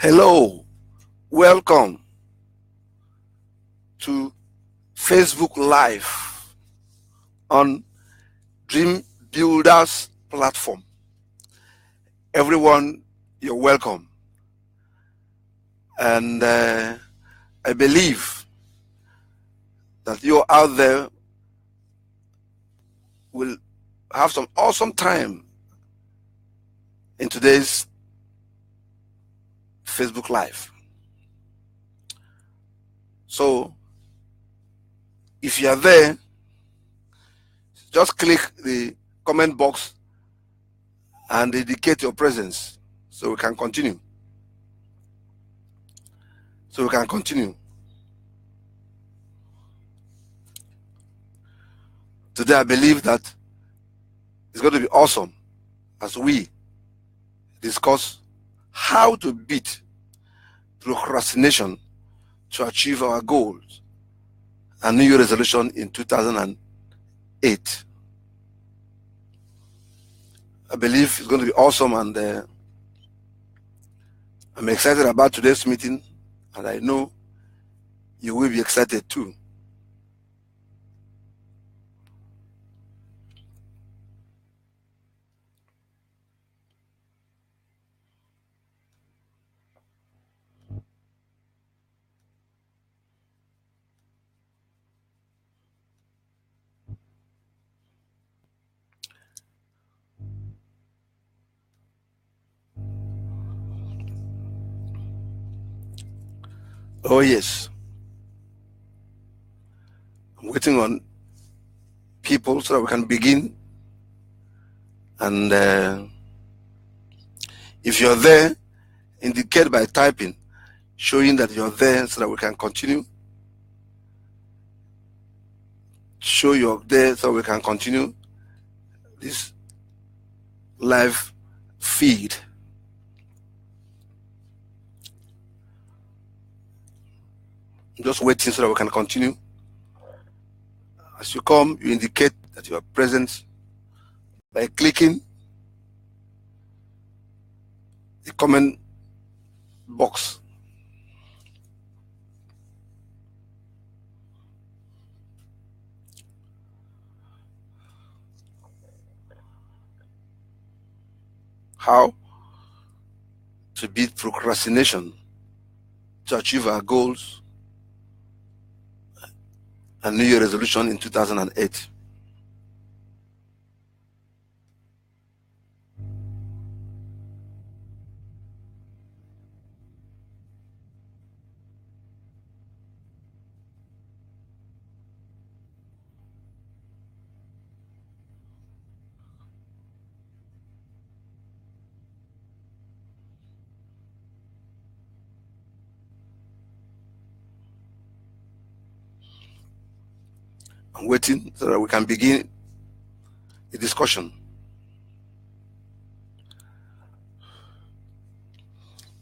Hello, welcome to Facebook Live on Dream Builders platform. Everyone, you're welcome. And I believe that you out there will have some awesome time in today's Facebook Live. So, if you are there, just click the comment box and indicate your presence so we can continue. Today, I believe that it's going to be awesome as we discuss how to beat procrastination to achieve our goals and New Year resolution in 2008. I believe it's going to be awesome, and I'm excited about today's meeting, and I know you will be excited too. Oh yes, I'm waiting on people so that we can begin. And if you're there, indicate by typing, showing that you're there so that we can continue. Show you're there so we can continue this live feed. I'm just waiting so that we can continue. As you come, you indicate that you are present by clicking the comment box. How to beat procrastination to achieve our goals and New Year resolution in 2008. I'm waiting so that we can begin the discussion.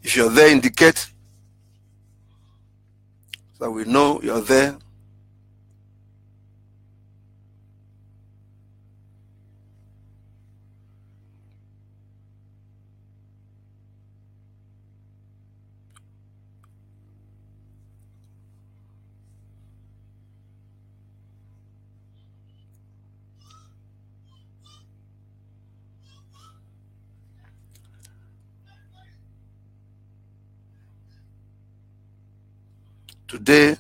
If you're there, indicate so that we know you're there. Today,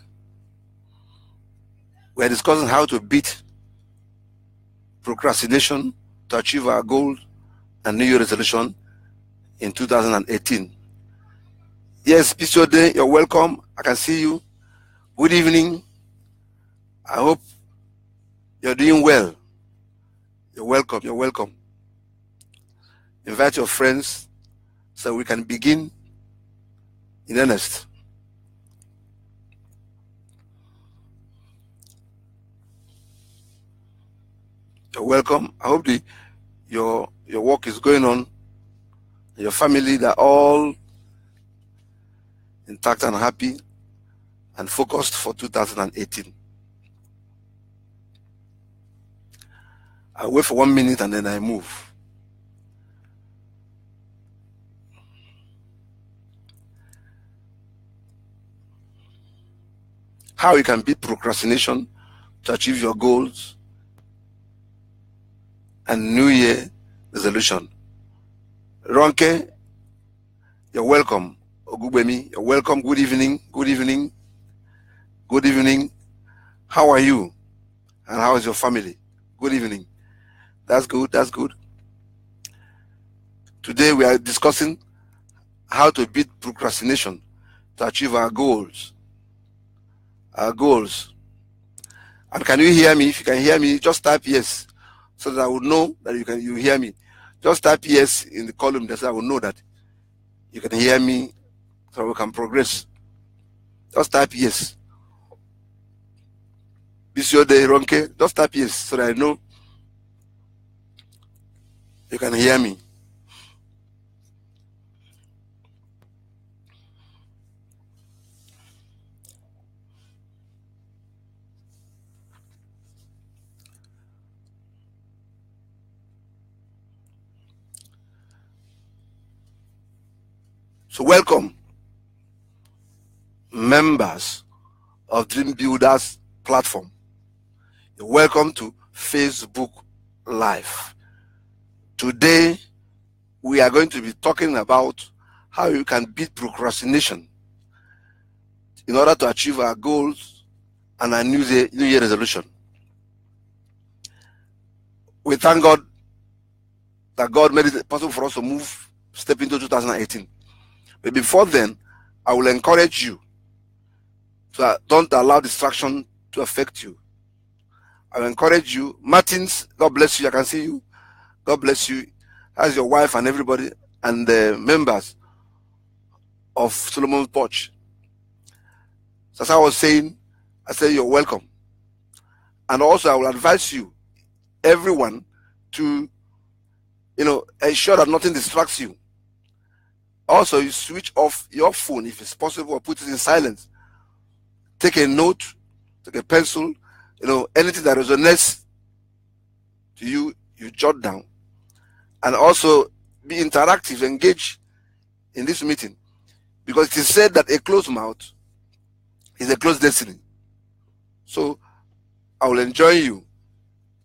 we're discussing how to beat procrastination to achieve our goals and New Year resolution in 2018. Yes, Pisode, you're welcome. I can see you. Good evening. I hope you're doing well. You're welcome. You're welcome. Invite your friends so we can begin in earnest. You're welcome. I hope your work is going on. Your family, they're all intact and happy and focused for 2018. I wait for 1 minute and then I move. how you can beat procrastination to achieve your goals and New Year resolution. Ronke, you're welcome. Ogubemi, you're welcome. Good evening. Good evening. Good evening. How are you? And how is your family? Good evening. That's good. That's good. Today we are discussing how to beat procrastination to achieve our goals. Our goals. And can you hear me? If you can hear me, just type yes, so that I will know that you hear me. Just type yes in the column, so I will know that you can hear me, so we can progress. Just type yes. This is your day, Ronke. Just type yes, so that I know you can hear me. So welcome, members of Dream Builders platform. You're welcome to Facebook Live. Today, we are going to be talking about how you can beat procrastination in order to achieve our goals and our New Year resolution. We thank God that God made it possible for us to step into 2018. But before then, I will encourage you to don't allow distraction to affect you. I will encourage you. Martins, God bless you. I can see you. God bless you. As your wife and everybody and the members of Solomon's Porch. So as I was saying, I said you're welcome. And also I will advise you, everyone, to ensure that nothing distracts you. Also, you switch off your phone if it's possible, or put it in silence. Take a note, take a pencil, anything that resonates to you, you jot down. And also be interactive, engage in this meeting. Because it is said that a closed mouth is a closed destiny. So I will enjoin you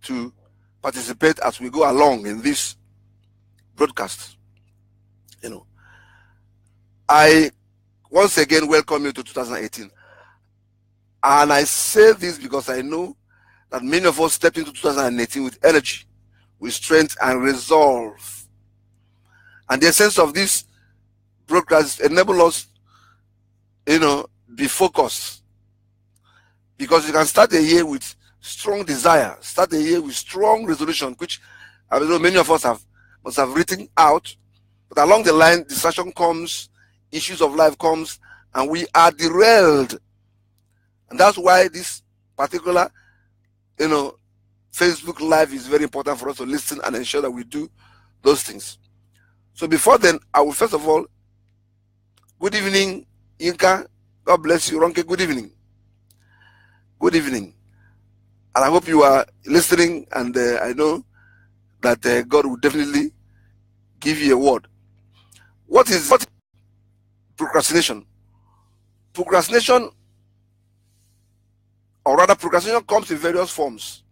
to participate as we go along in this broadcast. I once again welcome you to 2018. And I say this because I know that many of us stepped into 2018 with energy, with strength and resolve. And the essence of this broadcast enable us, be focused. Because you can start the year with strong desire, start the year with strong resolution, which I know many of us must have written out. But along the line, distraction comes, issues of life comes, and we are derailed. And that's why this particular, Facebook Live is very important for us to listen and ensure that we do those things. So before then, I will first of all, good evening, Inka. God bless you, Ronke. Good evening. Good evening. And I hope you are listening, and I know that God will definitely give you a word. What is procrastination? Procrastination, or rather, procrastination comes in various forms.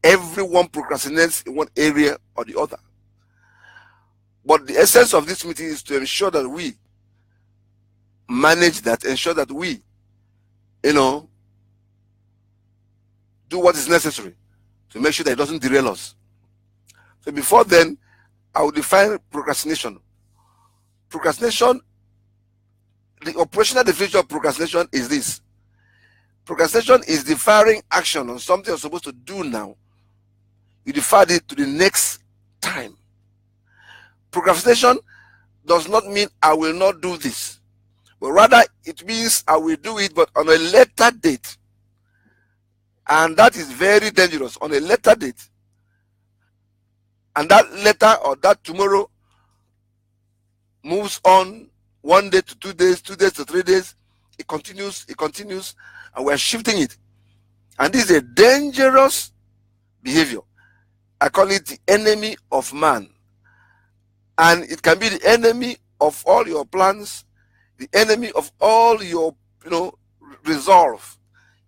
Everyone procrastinates in one area or the other. But the essence of this meeting is to ensure that we manage that, ensure that we, do what is necessary to make sure that it doesn't derail us. So before then, I will define procrastination. Procrastination, the operational definition of procrastination is this. Procrastination is deferring action on something you're supposed to do now. You defer it to the next time. Procrastination does not mean I will not do this, but rather it means I will do it, but on a later date. And that is very dangerous, on a later date. And that later or that tomorrow moves on 1 day to 2 days, 2 days to 3 days. It continues, and we're shifting it. And this is a dangerous behavior. I call it the enemy of man. And it can be the enemy of all your plans, the enemy of all your, resolve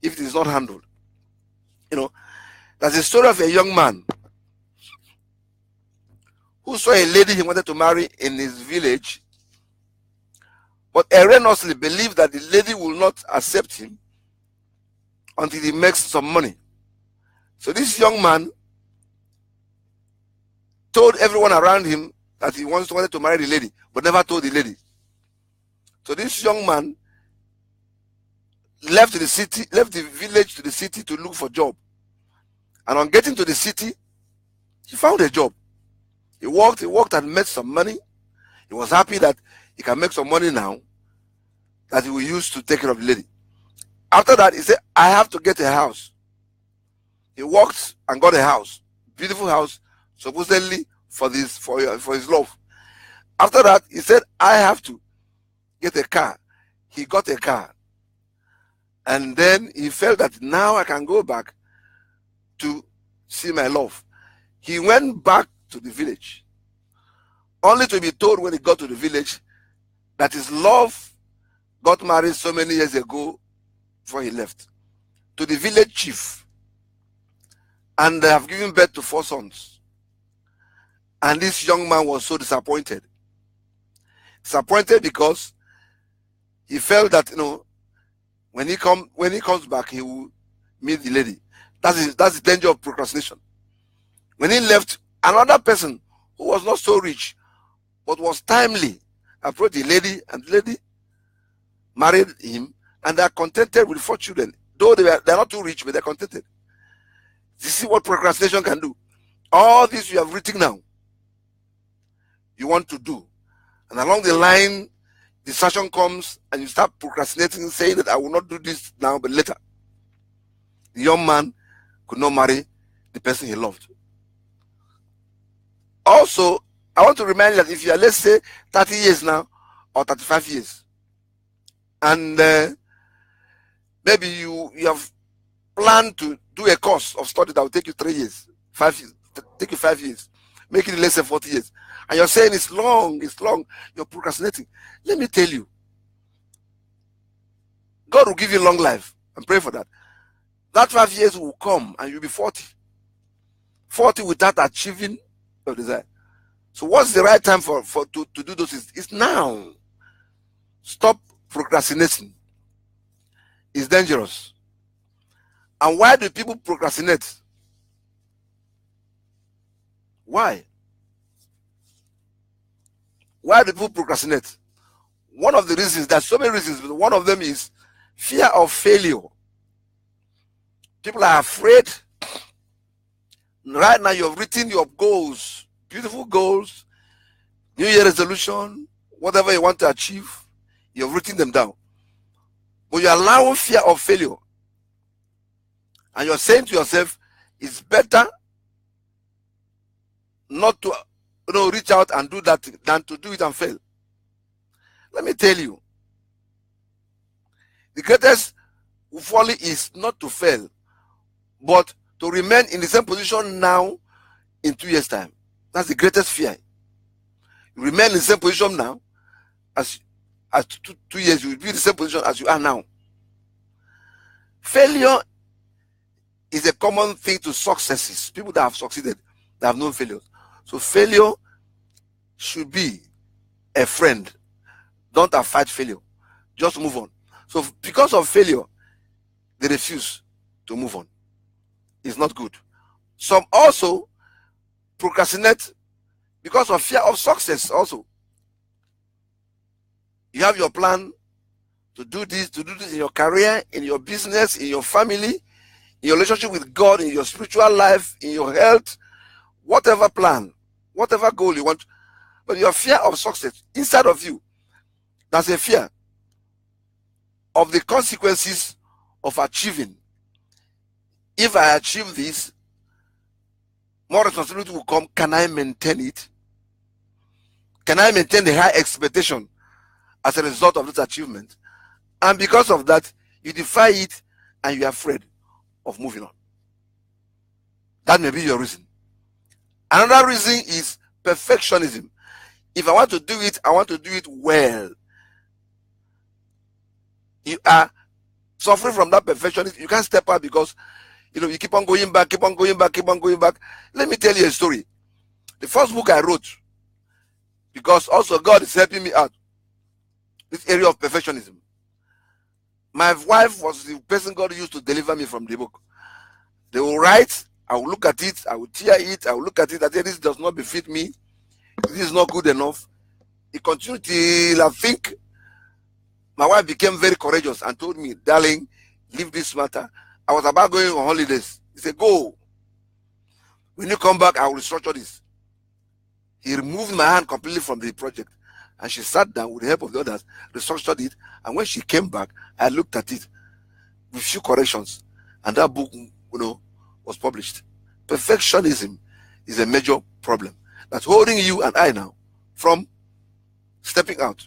if it is not handled. You know, there's a story of a young man who saw a lady he wanted to marry in his village, but erroneously believed that the lady will not accept him until he makes some money. So this young man told everyone around him that he wanted to marry the lady, but never told the lady. So this young man left the village to the city to look for a job. And on getting to the city, he found a job. He worked and made some money. He was happy that he can make some money now that he will use to take care of the lady. After that, he said, I have to get a house. He worked and got a house, beautiful house, supposedly for his love. After that, he said, I have to get a car. He got a car. And then he felt that now I can go back to see my love. He went back to the village, only to be told when he got to the village that his love got married so many years ago before he left to the village chief, and they have given birth to 4 sons. And this young man was so disappointed because he felt that, you know, when he comes back, he will meet the lady. That's the danger of procrastination. When he left, another person who was not so rich but was timely approached the lady, and the lady married him, and they are contented with 4 children. Though they're not too rich, but they're contented. This is what procrastination can do. All this you have written now, you want to do, and along the line, distraction comes, and you start procrastinating, saying that I will not do this now, but later. The young man could not marry the person he loved. Also, I want to remind you that if you are, let's say, 30 years now, or 35 years, and maybe you have planned to do a course of study that will take you 3 years, 5 years, take you 5 years, make it less than 40 years, and you're saying it's long, you're procrastinating. Let me tell you, God will give you long life, and pray for that. That 5 years will come and you'll be 40. 40 without achieving your desire. So what's the right time to do those things? It's now. Stop procrastinating. It's dangerous. And why do people procrastinate? Why? Why do people procrastinate? One of the reasons, there's so many reasons, but one of them is fear of failure. People are afraid. Right now, you have written your goals, beautiful goals, New Year resolution, whatever you want to achieve, you have written them down. But you're allowing fear of failure. And you're saying to yourself, it's better not to reach out and do that than to do it and fail. Let me tell you, the greatest folly is not to fail, but to remain in the same position now in 2 years' time. That's the greatest fear. You remain in the same position now, as 2 years, you will be in the same position as you are now. Failure is a common thing to successes. People that have succeeded, that have known failures. So failure should be a friend. Don't fight failure. Just move on. So because of failure, they refuse to move on. It's not good. Some also procrastinate because of fear of success also. You have your plan to do this in your career, in your business, in your family, in your relationship with God, in your spiritual life, in your health, whatever plan, whatever goal you want. But your fear of success inside of you, that's a fear of the consequences of achieving. If I achieve this, more responsibility will come. Can I maintain it? Can I maintain the high expectation as a result of this achievement? And because of that, you defy it and you're afraid of moving on. That may be your reason. Another reason is perfectionism. If I want to do it, I want to do it well. You are suffering from that perfectionism. You can't step out because you keep on going back, keep on going back, keep on going back. Let me tell you a story. The first book I wrote, because also God is helping me out, this area of perfectionism. My wife was the person God used to deliver me from the book. They will write, I will look at it, I will tear it, I will look at it, I say this does not befit me, this is not good enough. It continued till I think my wife became very courageous and told me, darling, leave this matter. I was about going on holidays. He said, go. When you come back, I will restructure this. He removed my hand completely from the project. And she sat down with the help of the others, restructured it. And when she came back, I looked at it with few corrections. And that book, was published. Perfectionism is a major problem that's holding you and I now from stepping out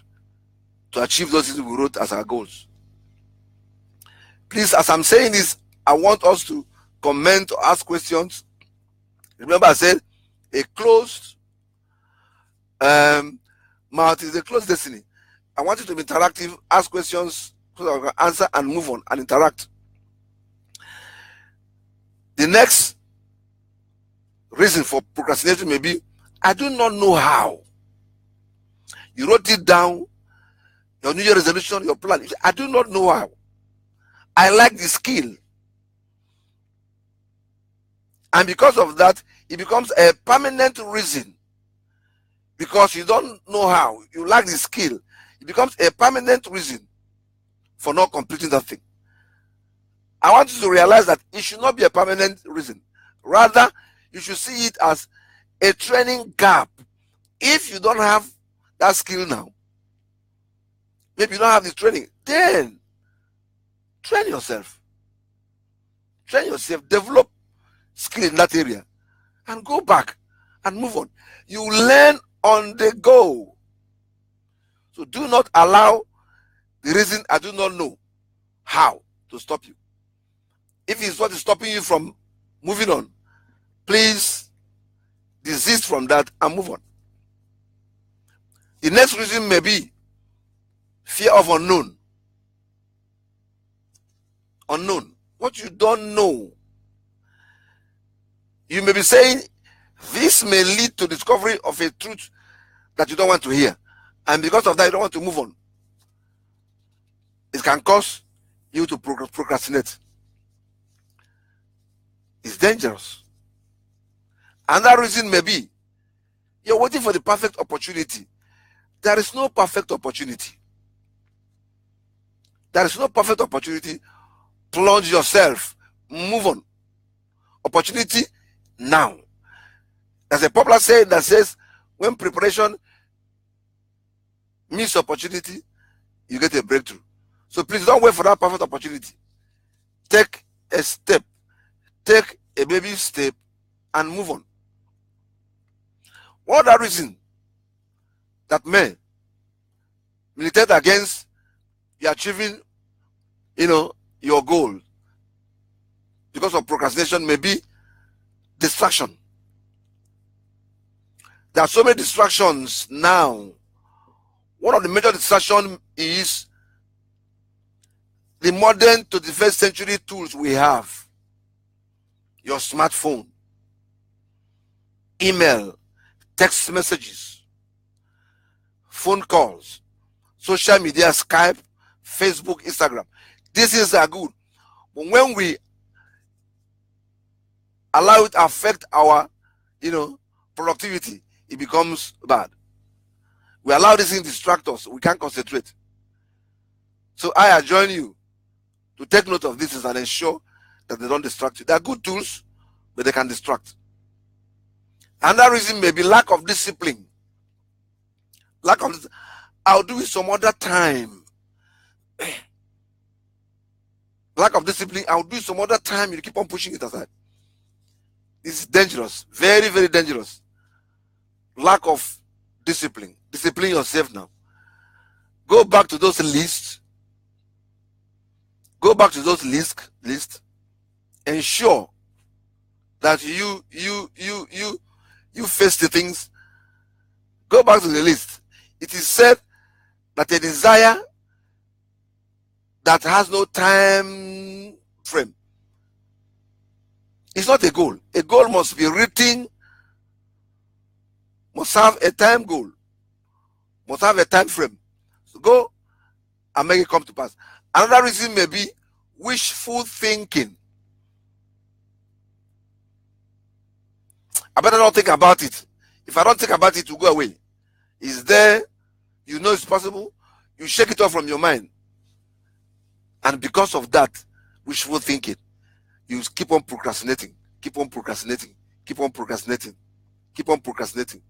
to achieve those things we wrote as our goals. Please, as I'm saying this, I want us to comment or ask questions. Remember I said a closed mouth is a closed destiny. I want you to be interactive, ask questions so that I can answer and move on and interact. The next reason for procrastination may be, I do not know how. You wrote it down, your New Year resolution, your plan. I do not know how. I like the skill. And because of that, it becomes a permanent reason. Because you don't know how, you lack the skill. It becomes a permanent reason for not completing that thing. I want you to realize that it should not be a permanent reason. Rather, you should see it as a training gap. If you don't have that skill now, maybe you don't have the training, then train yourself. Train yourself, develop skill in that area, and go back and move on. You learn on the go. So do not allow the reason I do not know how to stop you. If it's what is stopping you from moving on, please desist from that and move on. The next reason may be fear of unknown. Unknown. What you don't know. You may be saying, this may lead to discovery of a truth that you don't want to hear. And because of that, you don't want to move on. It can cause you to procrastinate. It's dangerous. Another reason may be, you're waiting for the perfect opportunity. There is no perfect opportunity. There is no perfect opportunity. Plunge yourself. Move on. Opportunity now. There's a popular saying that says, when preparation meets opportunity, you get a breakthrough. So please don't wait for that perfect opportunity. Take a step. Take a baby step and move on. What other reason that may militate against you achieving, your goal because of procrastination may be distraction. There are so many distractions now. One of the major distractions is the modern 21st century tools we have. Your smartphone, email, text messages, phone calls, social media, Skype, Facebook, Instagram. These things are good. But when we allow it to affect our, productivity, it becomes bad. We allow these things to distract us. We can't concentrate. So I adjourn you to take note of this and ensure that they don't distract you. They are good tools, but they can distract. Another reason may be lack of discipline. I'll do it some other time. Lack of discipline, I'll do it some other time. You keep on pushing it aside. This is dangerous. Very, very dangerous. Lack of discipline. Discipline yourself now. Go back to those lists. Go back to those lists. Ensure that you face the things. Go back to the list. It is said that a desire that has no time frame. It's not a goal. A goal must be written, must have a time goal, must have a time frame. So go and make it come to pass. Another reason may be wishful thinking. I better not think about it. If I don't think about it, it will go away. It's there. You know it's possible. You shake it off from your mind. And because of that, wishful thinking, you keep on procrastinating, keep on procrastinating, keep on procrastinating, keep on procrastinating.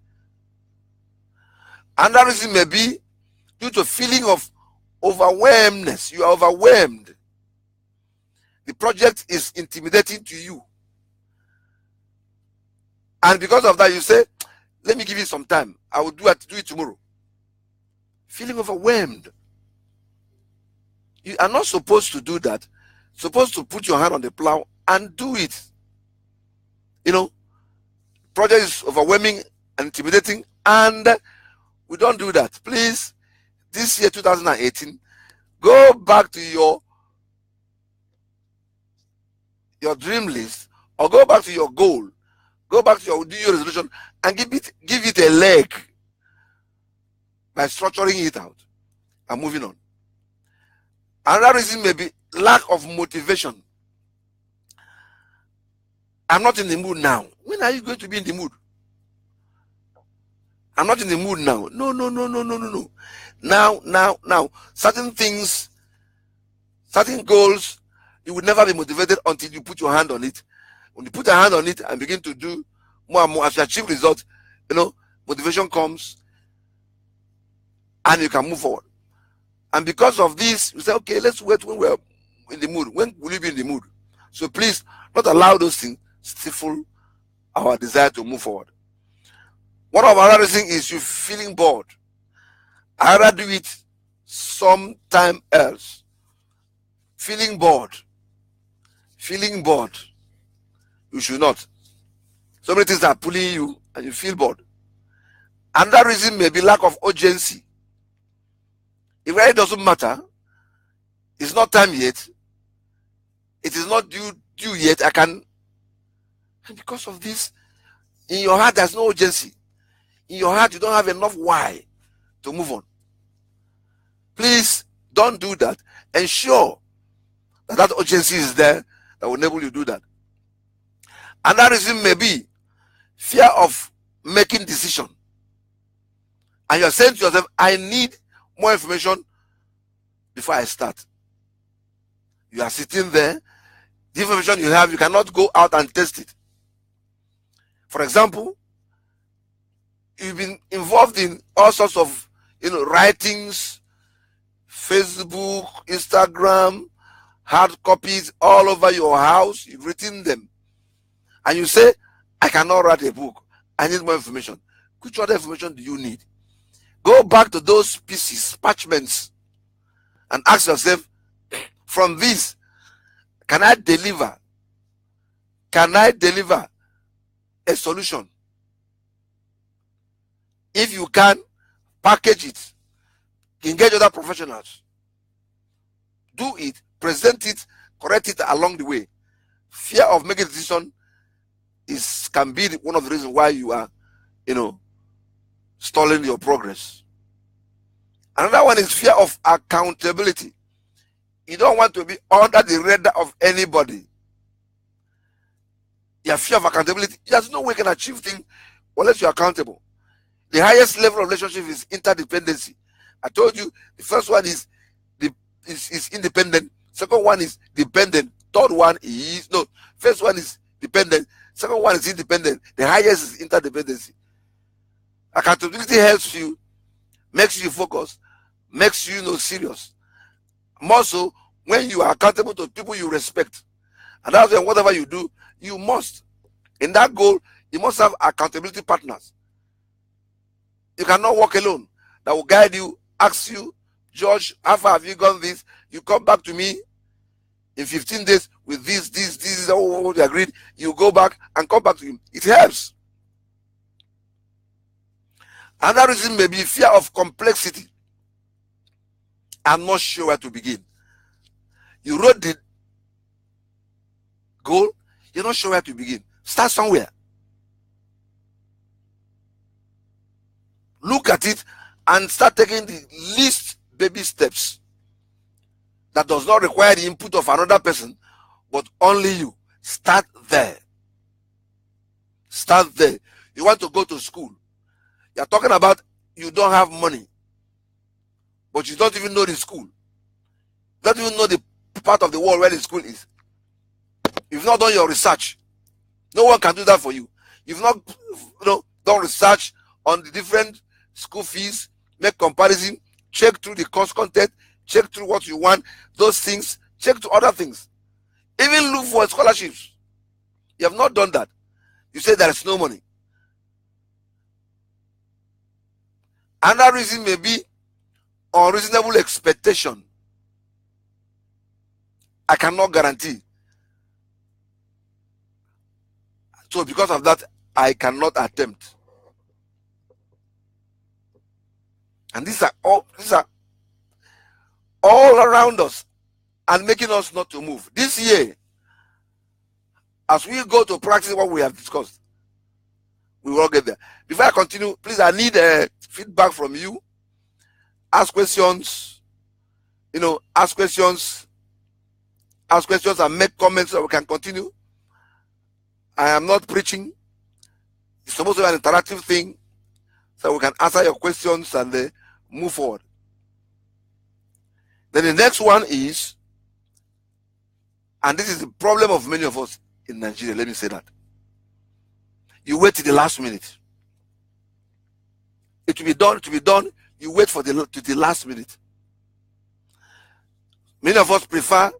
Another reason may be due to a feeling of overwhelmness. You are overwhelmed. The project is intimidating to you. And because of that, you say, let me give you some time. I will do it tomorrow. Feeling overwhelmed. You are not supposed to do that. Supposed to put your hand on the plow and do it. You know, project is overwhelming and intimidating, and we don't do that. Please, this year 2018, go back to your dream list, or go back to your goal, go back to your New Year resolution, and give it a leg by structuring it out and moving on. Another reason may be lack of motivation. I'm not in the mood now. When are you going to be in the mood? I'm not in the mood now. No. Now. Certain things, certain goals, you will never be motivated until you put your hand on it. When you put your hand on it and begin to do more and more, as you achieve results, motivation comes and you can move forward. And because of this, you say, okay, let's wait when we're in the mood. When will you be in the mood? So please, not allow those things stifle our desire to move forward. One of our other things is you feeling bored. I rather do it sometime else. Feeling bored. You should not. So many things are pulling you and you feel bored. Another reason may be lack of urgency. It really doesn't matter. It's not time yet. It is not due yet. And because of this, in your heart there's no urgency. In your heart you don't have enough why to move on. Please don't do that. Ensure that urgency is there that will enable you to do that. Another reason may be fear of making decision. And you're saying to yourself, I need more information before I start. You are sitting there. The information you have, you cannot go out and test it. For example, you've been involved in all sorts of writings, Facebook, Instagram, hard copies all over your house. You've written them. And you say, I cannot write a book. I need more information. Which other information do you need? Go back to those pieces, parchments, and ask yourself, from this, can I deliver a solution? If you can, package it, engage other professionals, do it, present it, correct it along the way. Fear of making a decision can be one of the reasons why you are, stalling your progress. Another one is fear of accountability. You don't want to be under the radar of anybody. You have fear of accountability. There's no way you can achieve things unless you're accountable. The highest level of relationship is interdependency. I told you the first one is independent. Second one is dependent. Third one is first one is dependent. Second one is independent. The highest is interdependency. Accountability helps you, makes you focus, makes you serious. More so when you are accountable to people you respect. And that's why whatever you do, you must. In that goal, you must have accountability partners. You cannot walk alone. That will guide you, ask you, George, how far have you gone this? You come back to me in 15 days with this is what we agreed. You go back and come back to him. It helps. Another reason may be fear of complexity. I'm not sure where to begin. You wrote the goal, you're not sure where to begin. Start somewhere. Look at it and start taking the least baby steps that does not require the input of another person, but only you. Start there. Start there. You want to go to school. You're talking about you don't have money, but you don't even know the school. You don't even know the part of the world where the school is. You've not done your research. No one can do that for you. You've not done research on the different school fees, make comparison, check through the course content, check through what you want, those things, check to other things. Even look for scholarships. You have not done that. You say there is no money. Another reason may be unreasonable expectation. I cannot guarantee. So because of that, I cannot attempt. And these are all around us and making us not to move. This year, as we go to practice what we have discussed, we will get there. Before I continue, please, I need feedback from you. Ask questions, ask questions and make comments so we can continue. I am not preaching. It's supposed to be an interactive thing so we can answer your questions and move forward. Then the next one is, and this is the problem of many of us in Nigeria, let me say that. You wait till the last minute. It will be done, you wait to the last minute. Many of us prefer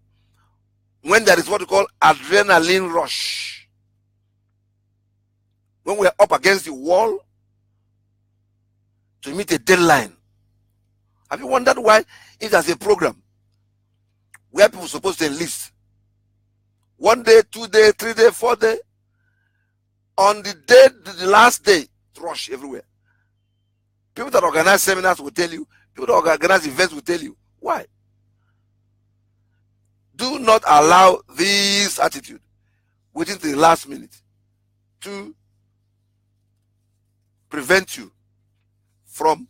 when there is what we call adrenaline rush. When we are up against the wall to meet a deadline. Have you wondered why, if there's a program where people are supposed to enlist 1 day, 2 day, 3 day, 4 day, on the last day, rush everywhere. People that organize seminars will tell you, people that organize events will tell you. Why? Do not allow this attitude, waiting to the last minute, to prevent you from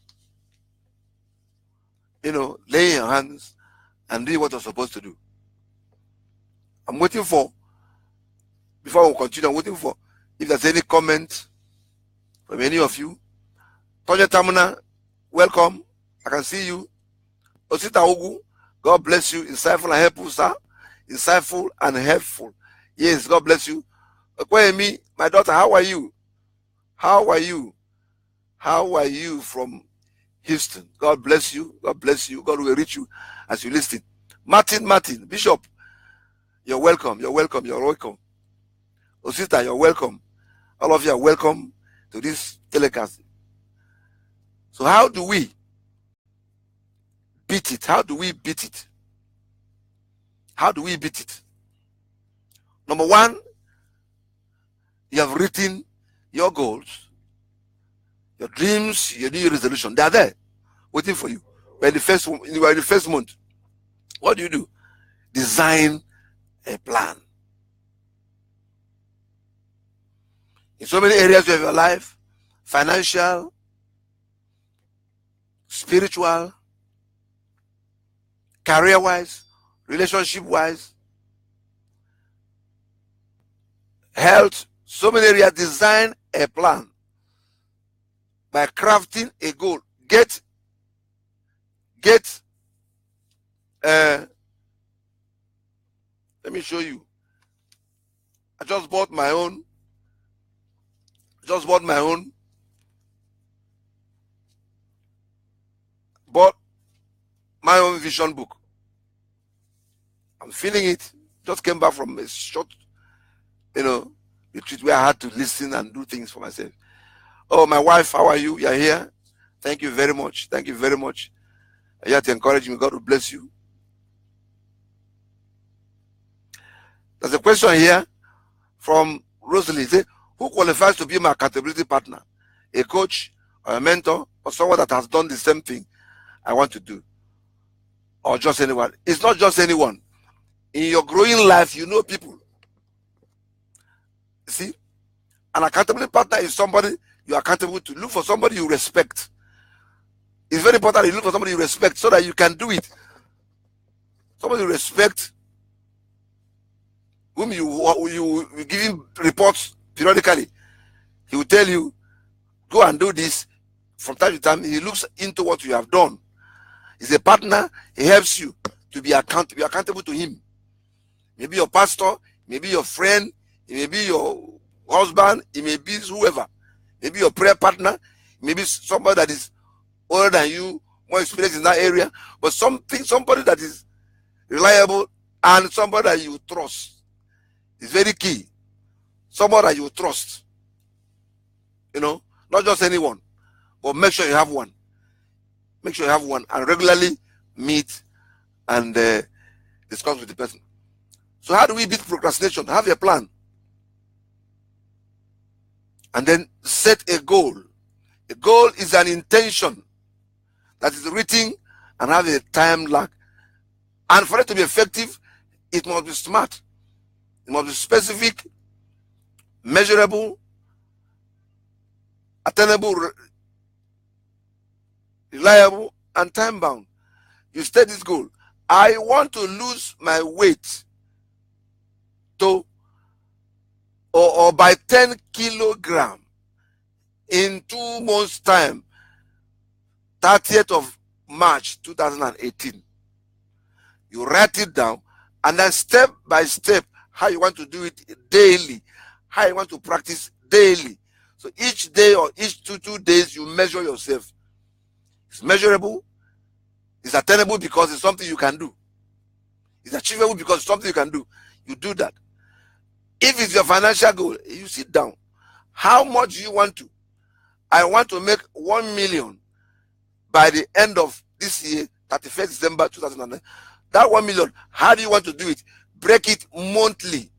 laying your hands and doing what you're supposed to do. I'm waiting for, before we continue, I'm waiting for if there's any comment from any of you. Tonya Tamuna, welcome. I can see you. Osita Ogu, God bless you. Insightful and helpful, sir. Insightful and helpful. Yes, God bless you. Okwemi, my daughter, how are you? How are you? How are you from Houston? God bless you. God bless you. God will reach you as you listen. Martin, Bishop, you're welcome. You're welcome. You're welcome. Osita, you're welcome. All of you are welcome to this telecast. So how do we beat it? How do we beat it? How do we beat it? Number one, you have written your goals, your dreams, your New Year resolution. They are there, waiting for you. You are in the first month. What do? Design a plan. In so many areas of your life, financial, spiritual, career-wise, relationship-wise, health, so many areas, design a plan by crafting a goal. Let me show you. I just bought my own. Bought my own vision book. I'm feeling it. Just came back from a short, retreat where I had to listen and do things for myself. Oh, my wife, how are you? You're here. Thank you very much. Thank you very much. You have to encourage me. God will bless you. There's a question here from Rosalie. Say, who qualifies to be my accountability partner? A coach, or a mentor, or someone that has done the same thing I want to do? Or just anyone? It's not just anyone. In your growing life, you know people. See, an accountability partner is somebody you are accountable to. Look for somebody you respect. It's very important that you look for somebody you respect so that you can do it. Somebody you respect, whom you give him reports periodically. He will tell you, go and do this. From time to time, he looks into what you have done. He's a partner. He helps you to be accountable to him. Maybe your pastor, maybe your friend, it may be your husband, it may be whoever. Maybe your prayer partner, maybe somebody that is older than you, more experienced in that area, but somebody that is reliable and somebody that you trust. It's very key. Somebody that you trust. Not just anyone, but make sure you have one. Make sure you have one and regularly meet and discuss with the person. So how do we beat procrastination? Have a plan. And then set a goal. A goal is an intention that is written and have a time lag. And for it to be effective, it must be smart. It must be specific, measurable, attainable, reliable, and time-bound. You state this goal. I want to lose my weight or by 10 kilograms in 2 months' time, 30th of March 2018. You write it down, and then step by step, how you want to do it daily, how you want to practice daily. So each day or each two days, you measure yourself. It's measurable, it's attainable because it's something you can do. It's achievable because it's something you can do. You do that. If it's your financial goal, you sit down. How much do you want to? I want to make 1 million by the end of this year, 31st December 2009. That 1 million, how do you want to do it? Break it monthly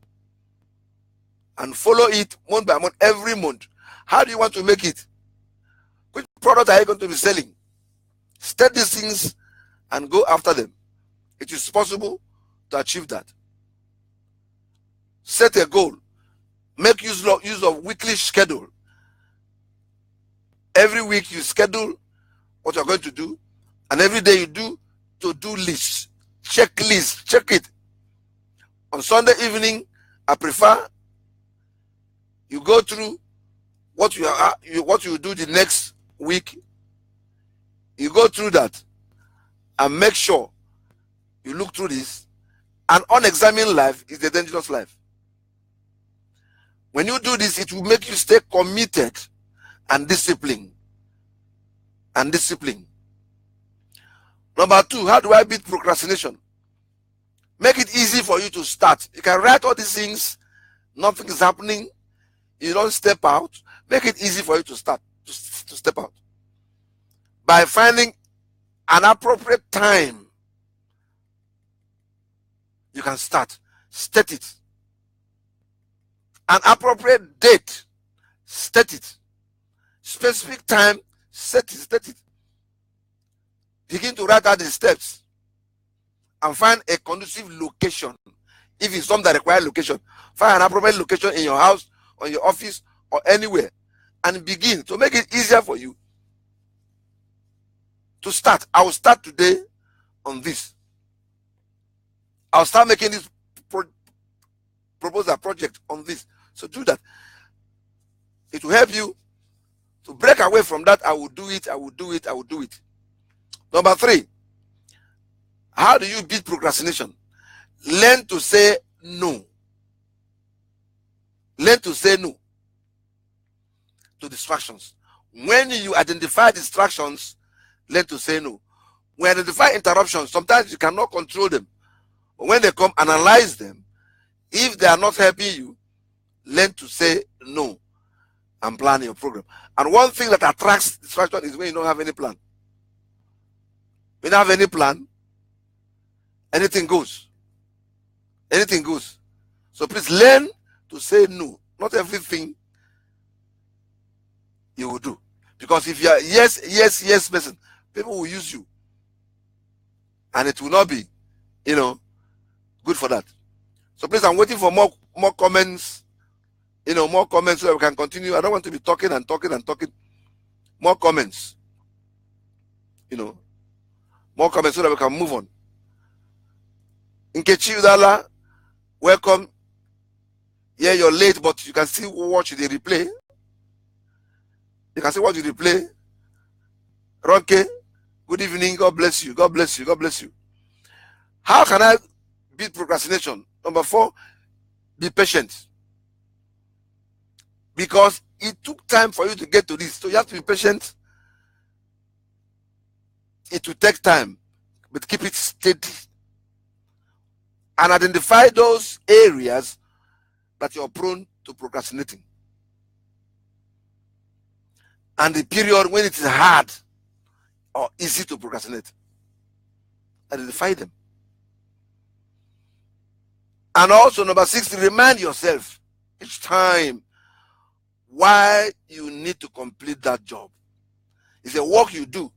and follow it month by month, every month. How do you want to make it? Which product are you going to be selling? State these things and go after them. It is possible to achieve that. Set a goal. Make use of weekly schedule. Every week you schedule what you're going to do, and every day you do to-do list, checklist, check it. On Sunday evening, I prefer you go through what you do the next week. You go through that and make sure you look through this. An unexamined life is a dangerous life. When you do this, it will make you stay committed and disciplined. Number 2, how do I beat procrastination? Make it easy for you to start. You can write all these things. Nothing is happening. You don't step out. Make it easy for you to start, to step out. By finding an appropriate time, you can start. State it. An appropriate date, state it. Specific time, state it. Begin to write out the steps and find a conducive location. If it's something that requires location, find an appropriate location in your house, or your office, or anywhere, and begin to make it easier for you to start. I will start today on this. I'll start making this proposal project on this. So do that. It will help you to break away from that. I will do it. Number 3, how do you beat procrastination? Learn to say no. Learn to say no to distractions. When you identify distractions, learn to say no. When you identify interruptions, sometimes you cannot control them. But when they come, analyze them. If they are not helping you, learn to say no and plan your program. And one thing that attracts distraction is when you don't have any plan. When you don't have any plan, anything goes. Anything goes. So please learn to say no. Not everything you will do. Because if you are yes person, people will use you. And it will not be, good for that. So please, I'm waiting for more comments. More comments so that we can continue. I don't want to be talking and talking and talking. More comments. More comments so that we can move on. Nkechi Udala, welcome. Yeah, you're late, but you can still watch the replay. You can still watch the replay. Ronke, good evening. God bless you. God bless you. God bless you. How can I beat procrastination? Number 4, be patient. Because it took time for you to get to this. So you have to be patient. It will take time, but keep it steady. And identify those areas that you're prone to procrastinating. And the period when it is hard or easy to procrastinate. Identify them. And also, number 6, remind yourself each time why you need to complete that job. It's a work you do.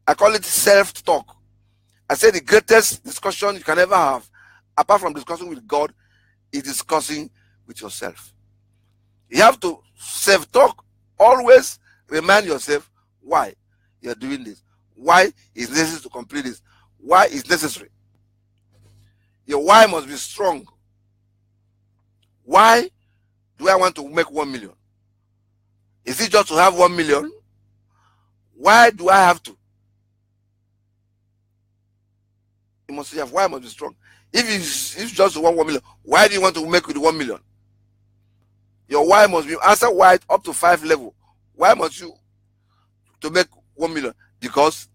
I call it self-talk. I say the greatest discussion you can ever have, apart from discussing with God, is discussing with yourself. You have to self-talk. Always remind yourself why you're doing this. Why it's necessary to complete this. Why it's necessary. Your why must be strong. Why do I want to make 1 million? Is it just to have 1 million? Why do I have to? You must have why must be strong. If it's just 1 million, why do you want to make with 1 million? Your why must be answer why up to 5 level. Why must you to make 1 million? Because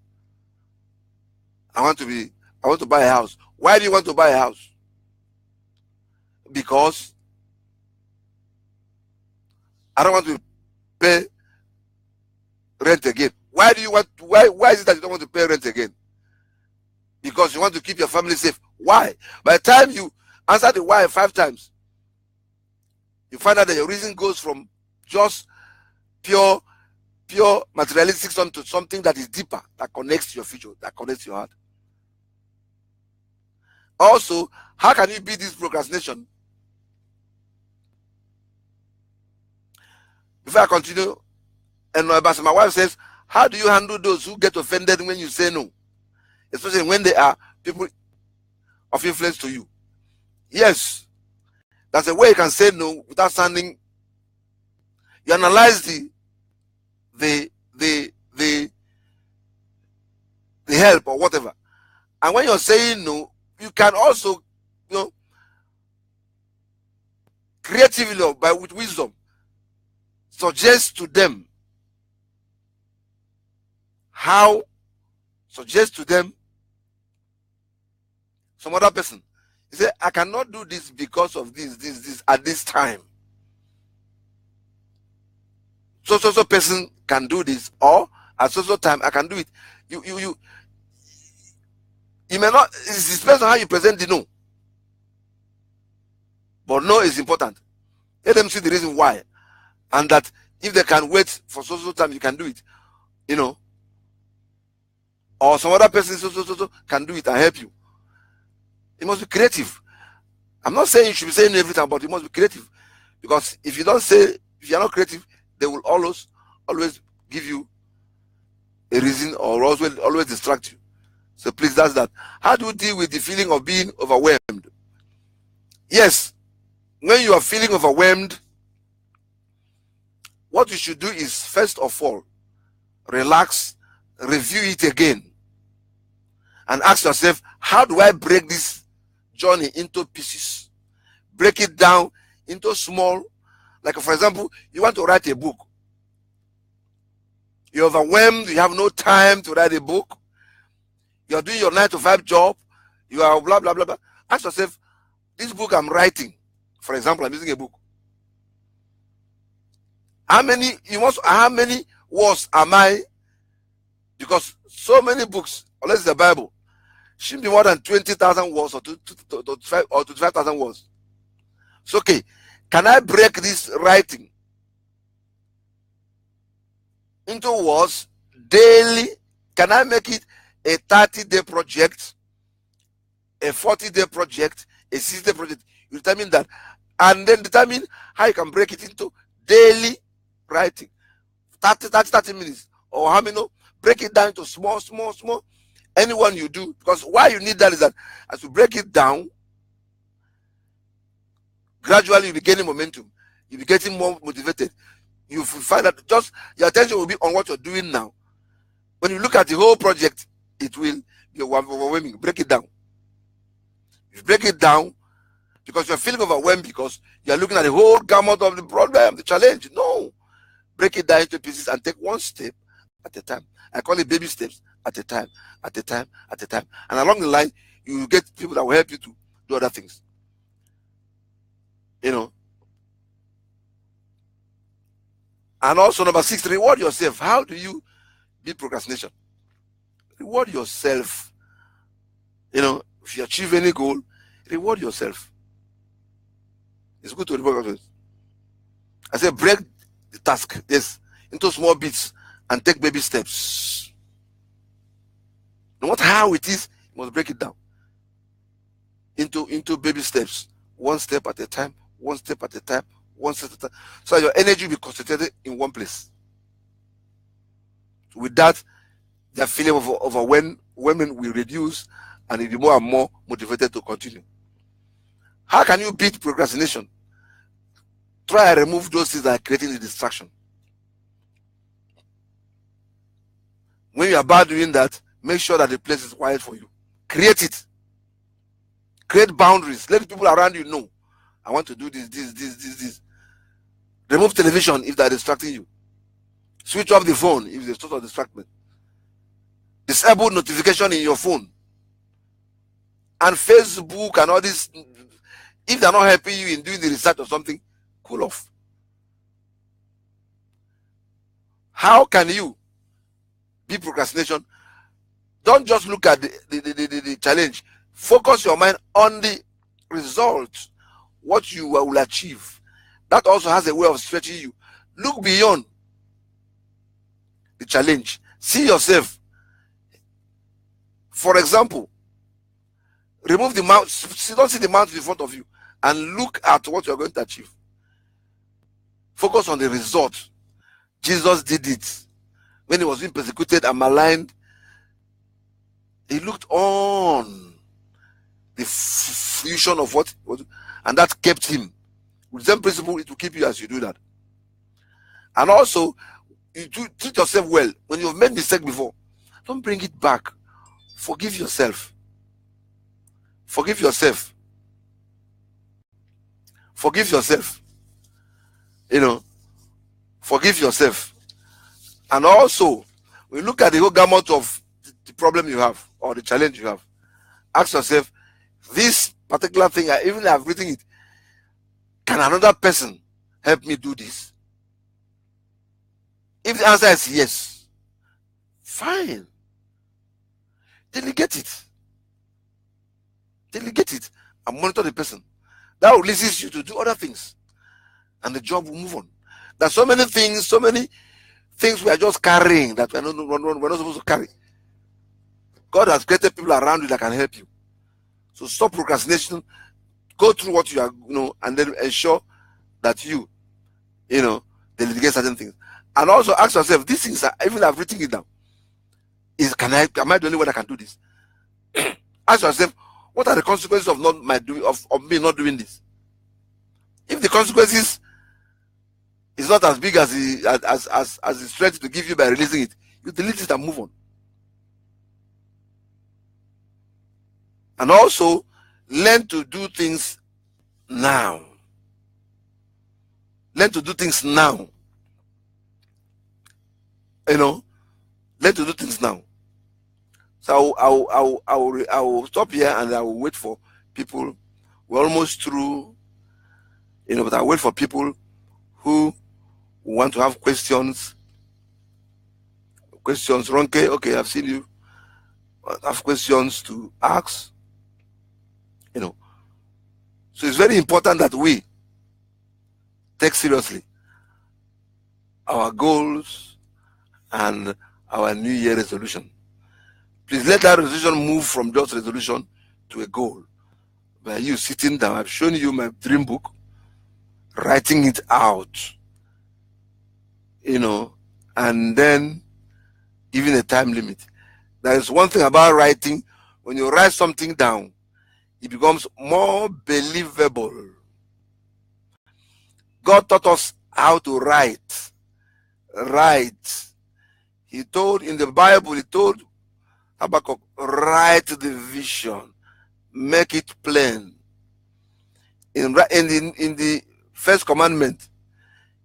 I want to buy a house. Why do you want to buy a house? Because I don't want to pay rent again. Why is it that you don't want to pay rent again? Because you want to keep your family safe. Why? By the time you answer the why 5 times, you find out that your reason goes from just pure materialistic to something that is deeper, that connects to your future, that connects to your heart. Also, how can you beat this procrastination? Before I continue, and my wife says, how do you handle those who get offended when you say no? Especially when they are people of influence to you. Yes, that's a way you can say no without sounding. You analyze the help or whatever. And when you're saying no, you can also, creatively or with wisdom, suggest to them some other person. You say, I cannot do this because of this at this time. So person can do this, or at so time I can do it. You may not. It depends on how you present the no. But no is important. Let them see the reason why, and that if they can wait for so time, you can do it. Or some other person so can do it and help you. It must be creative. I'm not saying you should be saying every time, but it must be creative. Because if you're not creative, they will always give you a reason or always distract you. So please, that's that. How do you deal with the feeling of being overwhelmed? Yes, when you are feeling overwhelmed, what you should do is, first of all, relax, review it again, and ask yourself, how do I break this journey into pieces? Break it down into small, like for example, you want to write a book. You're overwhelmed, you have no time to write a book. You're doing your 9-to-5 job, you are blah, blah, blah, blah. Ask yourself, this book I'm writing, for example, I'm using a book. How many words am I? Because so many books, unless it's the Bible, shouldn't be more than 20,000 words or 25,000 words. So, okay, can I break this writing into words daily? Can I make it a 30-day project, a 40-day project, a 60-day project? You determine that, and then determine how you can break it into daily writing, 30 minutes, or how many. Break it down into small. Anyone you do, because why you need that is that as you break it down, gradually you'll be gaining momentum. You'll be getting more motivated. You find that just your attention will be on what you're doing now. When you look at the whole project, it will be overwhelming. Break it down. You break it down because you're feeling overwhelmed because you're looking at the whole gamut of the problem, the challenge. No. Break it down into pieces and take one step at a time. I call it baby steps at a time. And along the line, you will get people that will help you to do other things. And also number 6, reward yourself. How do you beat procrastination? Reward yourself. If you achieve any goal, reward yourself. It's good to reward yourself. I say break the task, yes, into small bits and take baby steps. No matter how it is, you must break it down into baby steps, one step at a time, so your energy will be concentrated in one place. With that, the feeling of overwhelming will reduce, and you'll be more and more motivated to continue. How can you beat procrastination? Try and remove those things that are creating the distraction. When you are about doing that, make sure that the place is quiet for you. Create it. Create boundaries. Let the people around you know, I want to do this. Remove television if they're distracting you. Switch off the phone if there's total distraction. Disable notification in your phone. And Facebook and all this, if they're not helping you in doing the research or something, cool off. How can you beat procrastination? Don't just look at the challenge. Focus your mind on the result, what you will achieve. That also has a way of stretching you. Look beyond the challenge. See yourself. For example, remove the mount. Don't see the mountain in front of you and look at what you're going to achieve. Focus on the result. Jesus did it. When he was being persecuted and maligned, he looked on the fusion of what, and that kept him. With the same principle, it will keep you as you do that. And also, you treat yourself well. When you've made mistake before, don't bring it back. Forgive yourself. Forgive yourself. Forgive yourself. Forgive yourself. And also, we look at the whole gamut of the problem you have or the challenge you have. Ask yourself, this particular thing, even if I've written it, can another person help me do this? If the answer is yes, fine. Delegate it. Delegate it and monitor the person. That will release you to do other things. And the job will move on. There's so many things we are just carrying that we're not supposed to carry. God has created people around you that can help you. So stop procrastination. Go through what you are, and then ensure that you delegate certain things. And also ask yourself, these things, even I've written it down. Am I the only one that can do this? Ask yourself, what are the consequences of me not doing this? If the consequences is not as big as the strength to give you by releasing it, you delete it and move on. And also learn to do things now. Learn to do things now. Learn to do things now. So I will stop here and I will wait for people. We're almost through, but I'll wait for people who want to have questions. Ronke, okay, I've seen you. Have questions to ask. So it's very important that we take seriously our goals and our New Year resolution. Please let that resolution move from just resolution to a goal. by you sitting down. I've shown you my dream book, writing it out, and then giving a time limit. There is one thing about writing. When you write something down, it becomes more believable. God taught us how to write. He told in the Bible, he told Habakkuk, write the vision, make it plain. In the first commandment,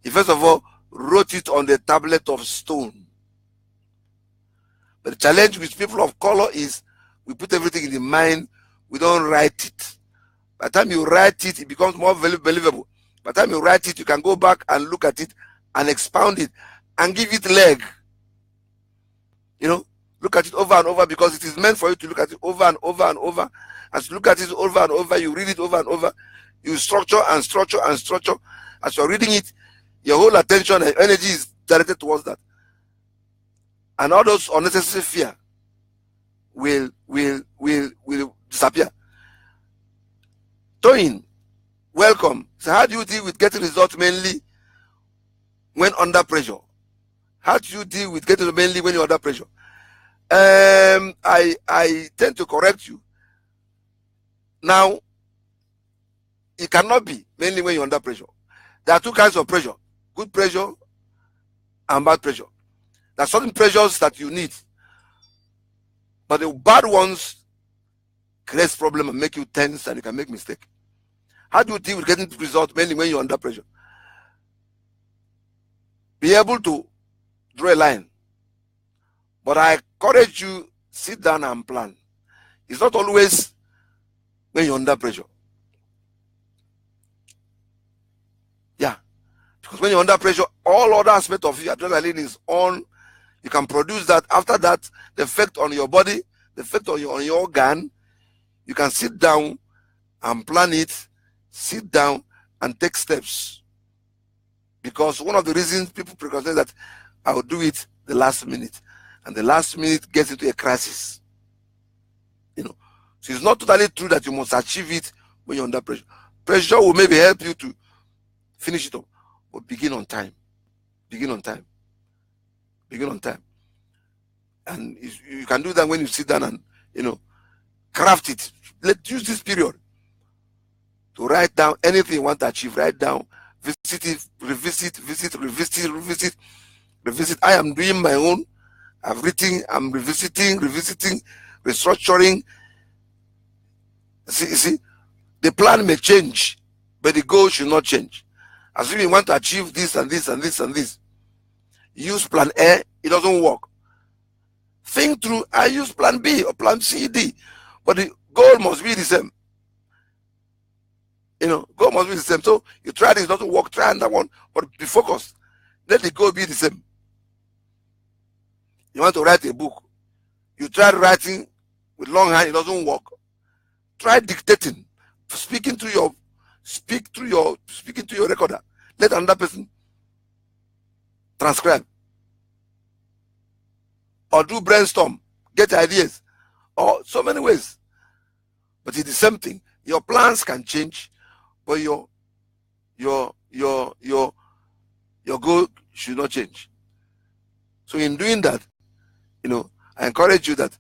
he first of all wrote it on the tablet of stone. But the challenge with people of color is we put everything in the mind, we don't write it. By the time you write it, it becomes more believable. By the time you write it, you can go back and look at it and expound it and give it leg. Look at it over and over, because it is meant for you to look at it over and over and over. As you look at it over and over, you read it over and over, you structure and structure and structure. As you're reading it, your whole attention and energy is directed towards that. And all those unnecessary fear will disappear. Toyin, welcome. So how do you deal with getting results mainly when under pressure? How do you deal with getting mainly when you're under pressure? I tend to correct you. Now, it cannot be mainly when you're under pressure. There are two kinds of pressure: good pressure and bad pressure. There are certain pressures that you need, but the bad ones create problem and make you tense, and you can make mistake. How do you deal with getting results mainly when you're under pressure? Be able to draw a line. But I encourage you, sit down and plan. It's not always when you're under pressure. Yeah. Because when you're under pressure, all other aspects of your adrenaline is on. You can produce that. After that, the effect on your body, the effect on your organ, you can sit down and plan it, sit down and take steps. Because one of the reasons people procrastinate is that I will do it the last minute. And the last minute gets into a crisis. So it's not totally true that you must achieve it when you're under pressure. Pressure will maybe help you to finish it up, but begin on time. Begin on time. Begin on time. And you can do that when you sit down and, craft it. Let's use this period to write down anything you want to achieve. Write down, visit it, revisit. I am doing my own. I've written, I'm revisiting, restructuring. See, the plan may change, but the goal should not change. As if you want to achieve this and this and this and this, use plan A, it doesn't work. Think through, I use plan B or plan C, D, but the goal must be the same. Goal must be the same. So you try this, it doesn't work, try another one, but be focused. Let the goal be the same. You want to write a book. You try writing with long hand, it doesn't work. Try dictating, speaking to your recorder. Let another person transcribe. Or do brainstorm, get ideas. Or so many ways. But it's the same thing. Your plans can change, but your goal should not change. So in doing that, I encourage you that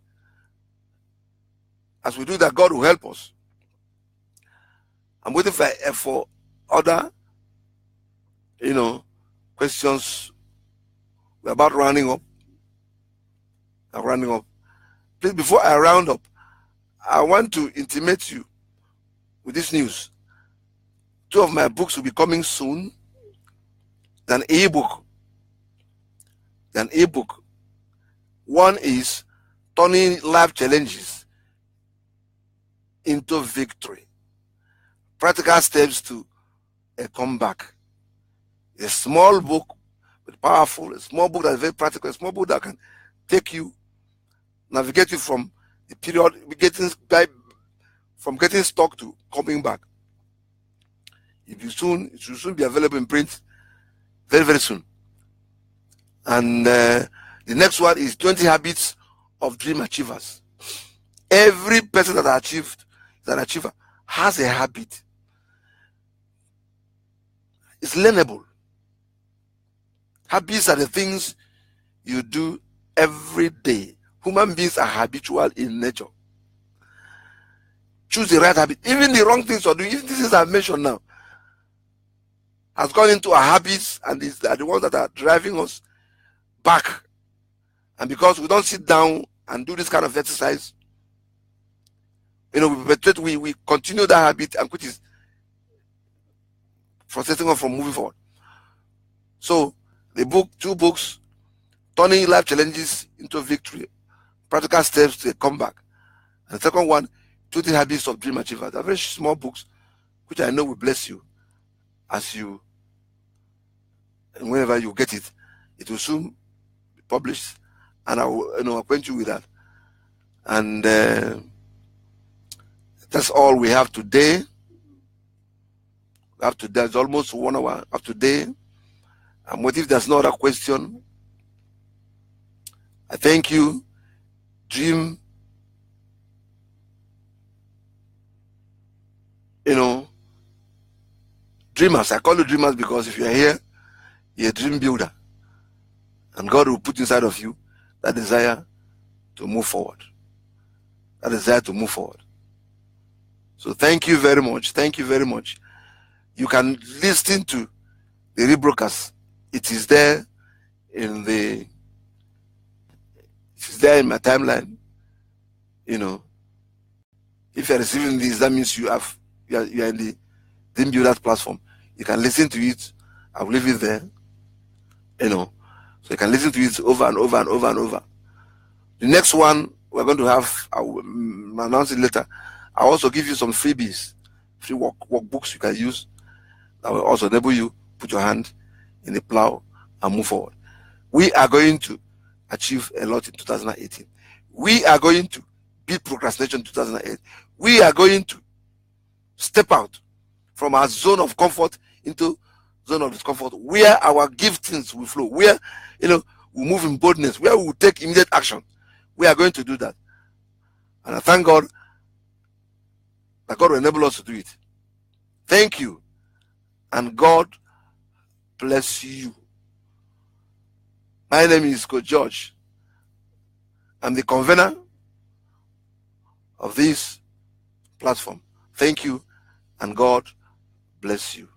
as we do that, God will help us. I'm waiting for other, questions. We're about rounding up. Please, before I round up, I want to intimate you with this news. 2 of my books will be coming soon. An ebook. One is Turning Life Challenges into Victory. Practical steps to a comeback. A small book, but powerful. A small book that's very practical. A small book that can take you, navigate you from the period from getting stuck to coming back. It will soon be available in print very, very soon. And the next one is 20 Habits of Dream Achievers. Every person that achieved is an achiever. has a habit. It's learnable. Habits are the things you do every day. Human beings are habitual in nature. Choose the right habit. Even the wrong things you're doing, even things I've mentioned now, has gone into our habits, and these are the ones that are driving us back. And because we don't sit down and do this kind of exercise, we continue that habit, and which is frustrating us from moving forward. So the book, 2 books, Turning Life Challenges into Victory, Practical Steps to a Comeback. And the second one, 20 Habits of Dream Achievers. They're very small books, which I know will bless you as you, and whenever you get it, it will soon be published, and I will acquaint you with that. And that's all we have today. There's almost 1 hour up today. And what if there's no other question? I thank you. Dream, dreamers. I call you dreamers because if you're here, you're a dream builder. And God will put inside of you that desire to move forward. That desire to move forward. So thank you very much. Thank you very much. You can listen to the rebroadcast. It is there in my timeline. If you're receiving this, that means you are in the Dream Builders platform. You can listen to it. I'll leave it there. So you can listen to it over and over and over and over. The next one we're going to have, I will announce it later. I'll also give you some freebies, free workbooks you can use that will also enable you put your hand in the plow and move forward. We are going to achieve a lot in 2018. We are going to beat procrastination in 2008. We are going to step out from our zone of comfort into zone of discomfort, where our giftings will flow, where we move in boldness, where we will take immediate action. We are going to do that. And I thank God that God will enable us to do it. Thank you. And God bless you. My name is Coach George. I'm the convener of this platform. Thank you, and God bless you.